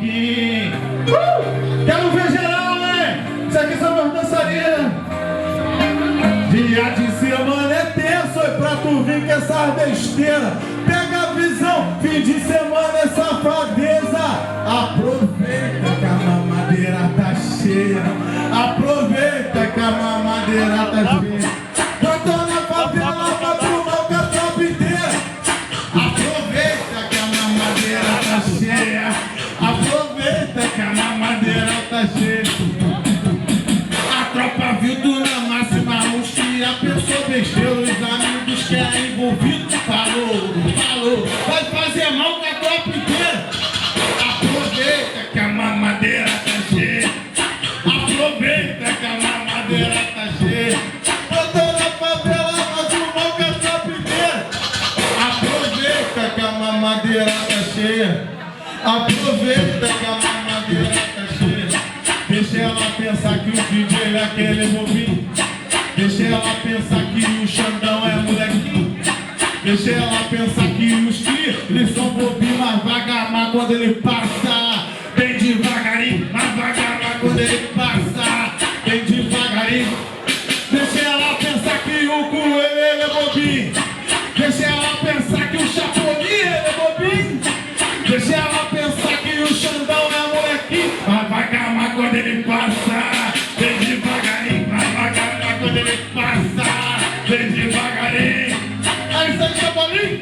molequinho. Quero ver geral, né? Isso aqui são meus dançarinos. Dia de semana é tenso, é pra tu vir com essa besteira. Pega a visão, fim de semana é safadeza. Aproveita que a mamadeira tá cheia. Aproveita que a mamadeira tá cheia. Bota na favela pra turma com a tropa inteira. Aproveita que a mamadeira tá cheia. Aproveita que a mamadeira tá cheia. A tropa viu tu na máxima luxia. Pensou besteira, os amigos que é envolvido. Falou, vai fazer mal com a tropa inteira. Aproveita que a mamadeira tá cheia. Aproveita que a mamadeira tá cheia. Botou na favela, faz o mal com a tropa inteira. Aproveita que a mamadeira tá cheia. Aproveita que a mamadeira tá cheia. Deixa ela pensar que o DJ é aquele bobinho. Deixa ela pensar que o Xandão é molequinho. Deixa ela pensar que os cria, eles são bobinhos, mas vagamar quando ele passa. Bem devagarinho, mas vagamar quando ele passa. Bem devagarinho. Deixa ela pensar que o coelho é bobinho. Deixa ela pensar que o Chapolin é bobinho. Deixa ela pensar que o Xandão é molequinho, mas vagamar quando ele passa. Bem devagarinho, mas vagamar quando ele passa. Bem devagarinho. Aí sai Chapolin.